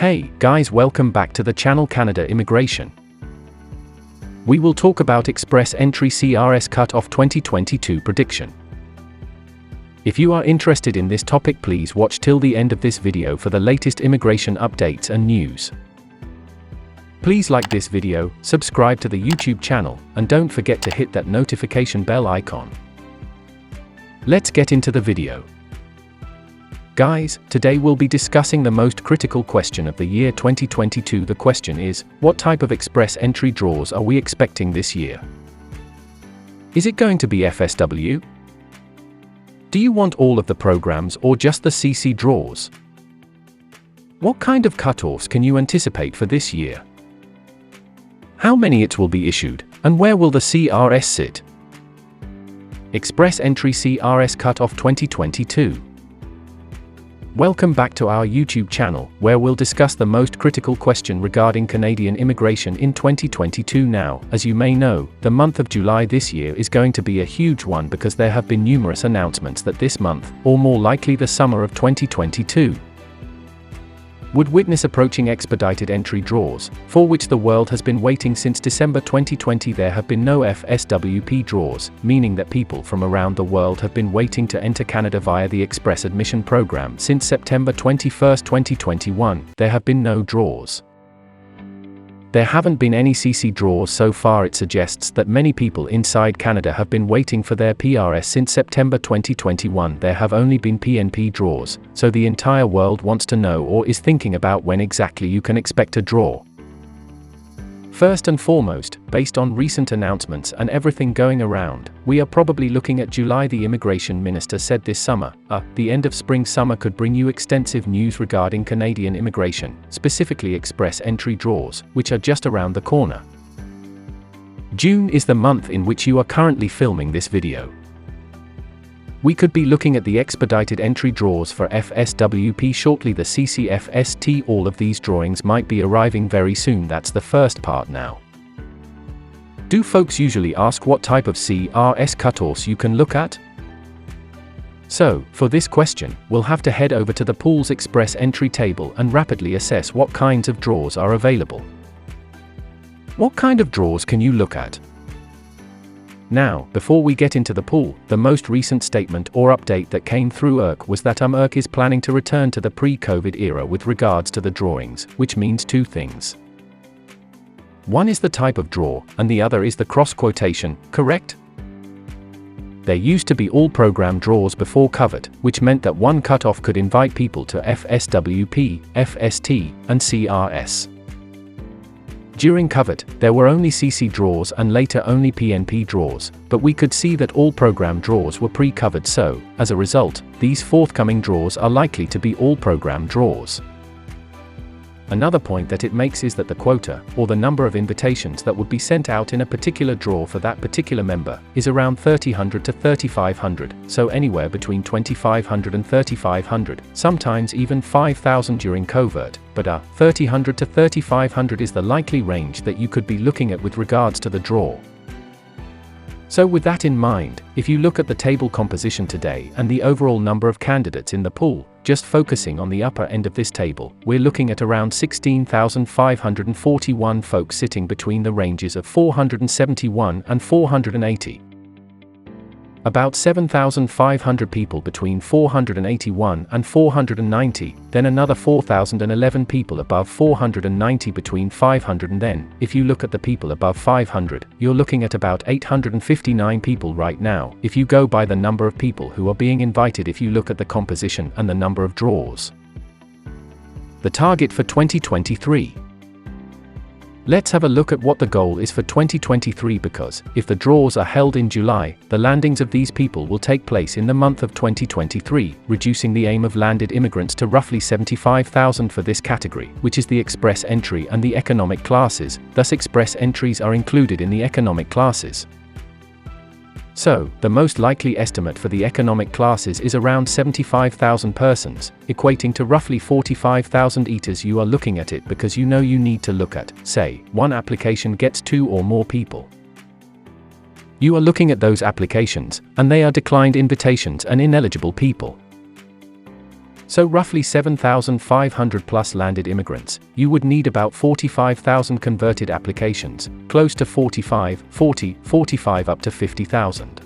Hey, guys, welcome back to the channel Canada Immigration. We will talk about Express Entry CRS Cutoff 2022 prediction. If you are interested in this topic, please watch till the end of this video for the latest immigration updates and news. Please like this video, subscribe to the YouTube channel, and don't forget to hit that notification bell icon. Let's get into the video. Guys, today we'll be discussing the most critical question of the year 2022. The question is, what type of express entry draws are we expecting this year? Is it going to be FSW? Do you want all of the programs or just the CC draws? What kind of cutoffs can you anticipate for this year? How many it will be issued, and where will the CRS sit? Express Entry CRS Cutoff 2022. Welcome back to our YouTube channel, where we'll discuss the most critical question regarding Canadian immigration in 2022. Now, as you may know, the month of July this year is going to be a huge one because there have been numerous announcements that this month, or more likely the summer of 2022, would witness approaching expedited entry draws, for which the world has been waiting since December 2020. There have been no FSWP draws, meaning that people from around the world have been waiting to enter Canada via the Express Admission Program since September 21, 2021. There have been no draws. There haven't been any CC draws so far. It suggests that many people inside Canada have been waiting for their PRS since September 2021. There have only been PNP draws, so the entire world wants to know or is thinking about when exactly you can expect a draw. First and foremost, based on recent announcements and everything going around, we are probably looking at July. The immigration minister said this summer, the end of spring-summer could bring you extensive news regarding Canadian immigration, specifically express entry draws, which are just around the corner. June is the month in which you are currently filming this video. We could be looking at the expedited entry draws for FSWP shortly. The CCFST, all of these drawings might be arriving very soon. That's the first part. Now, do folks usually ask what type of CRS cutoffs you can look at? So, for this question, we'll have to head over to the pool's express entry table and rapidly assess what kinds of draws are available. What kind of draws can you look at? Now, before we get into the pool, the most recent statement or update that came through IRCC was that IRCC is planning to return to the pre-COVID era with regards to the drawings, which means two things. One is the type of draw, and the other is the cross-quotation, correct? There used to be all program draws before COVID, which meant that one cutoff could invite people to FSWP, FST, and CRS. During COVID, there were only CC draws and later only PNP draws, but we could see that all program draws were pre-COVID, so, as a result, these forthcoming draws are likely to be all program draws. Another point that it makes is that the quota, or the number of invitations that would be sent out in a particular draw for that particular member, is around 3,000 to 3,500, so anywhere between 2,500 and 3,500, sometimes even 5,000 during COVID, but 3,000 to 3,500 is the likely range that you could be looking at with regards to the draw. So with that in mind, if you look at the table composition today and the overall number of candidates in the pool, just focusing on the upper end of this table, we're looking at around 16,541 folks sitting between the ranges of 471 and 480. About 7,500 people between 481 and 490, then another 4,011 people above 490 between 500, and then, if you look at the people above 500, you're looking at about 859 people right now, if you go by the number of people who are being invited. If you look at the composition and the number of draws. The target for 2023. Let's have a look at what the goal is for 2023, because, if the draws are held in July, the landings of these people will take place in the month of 2023, reducing the aim of landed immigrants to roughly 75,000 for this category, which is the express entry and the economic classes. Thus express entries are included in the economic classes. So, the most likely estimate for the economic classes is around 75,000 persons, equating to roughly 45,000 eaters. You are looking at it because you know you need to look at, say, one application gets 2 or more people. You are looking at those applications, and they are declined invitations and ineligible people. So roughly 7,500 plus landed immigrants, you would need about 45,000 converted applications, close to 45 up to 50,000.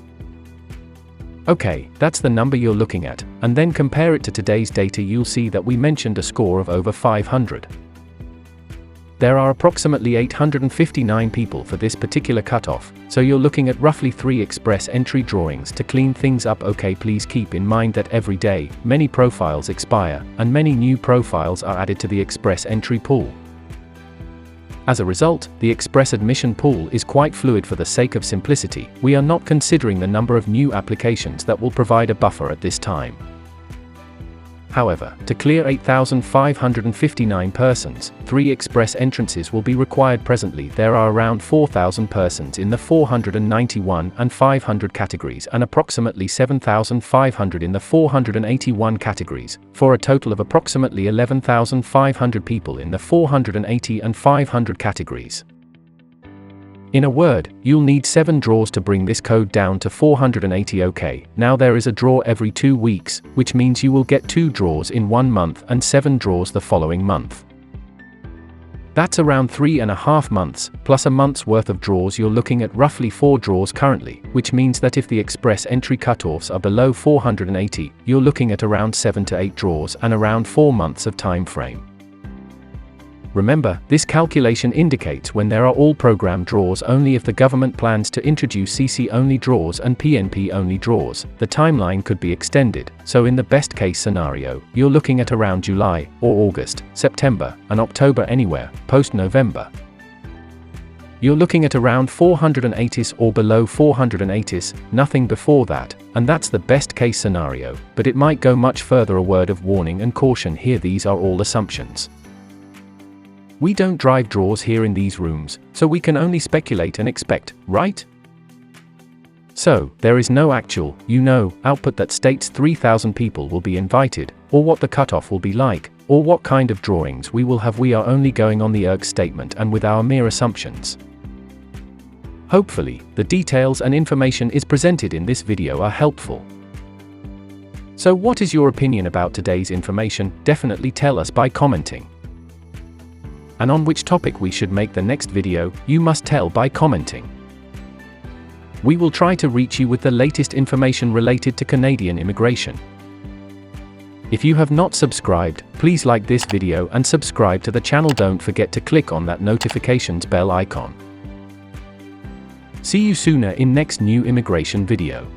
Okay, that's the number you're looking at, and then compare it to today's data. You'll see that we mentioned a score of over 500. There are approximately 859 people for this particular cutoff, so you're looking at roughly 3 express entry drawings to clean things up. Okay, please keep in mind that every day, many profiles expire, and many new profiles are added to the express entry pool. As a result, the express admission pool is quite fluid. For the sake of simplicity, we are not considering the number of new applications that will provide a buffer at this time. However, to clear 8,559 persons, 3 express entrances will be required. Presently, there are around 4,000 persons in the 491 and 500 categories and approximately 7,500 in the 481 categories, for a total of approximately 11,500 people in the 480 and 500 categories. In a word, you'll need 7 draws to bring this code down to 480. Okay, now there is a draw every 2 weeks, which means you will get 2 draws in 1 month and 7 draws the following month. That's around 3.5 months, plus a month's worth of draws. You're looking at roughly 4 draws currently, which means that if the express entry cutoffs are below 480, you're looking at around 7 to 8 draws and around 4 months of time frame. Remember, this calculation indicates when there are all program draws only. If the government plans to introduce CC-only draws and PNP-only draws, the timeline could be extended, so in the best-case scenario, you're looking at around July, or August, September, and October. Anywhere post-November, you're looking at around 480s or below 480s, nothing before that, and that's the best-case scenario, but it might go much further. A word of warning and caution here: these are all assumptions. We don't drive draws here in these rooms, so we can only speculate and expect, right? So, there is no actual, output that states 3,000 people will be invited, or what the cutoff will be like, or what kind of drawings we will have. We are only going on the IRCC statement and with our mere assumptions. Hopefully, the details and information is presented in this video are helpful. So what is your opinion about today's information? Definitely tell us by commenting. And on which topic we should make the next video, you must tell by commenting. We will try to reach you with the latest information related to Canadian immigration. If you have not subscribed, please like this video and subscribe to the channel. Don't forget to click on that notifications bell icon. See you sooner in next new immigration video.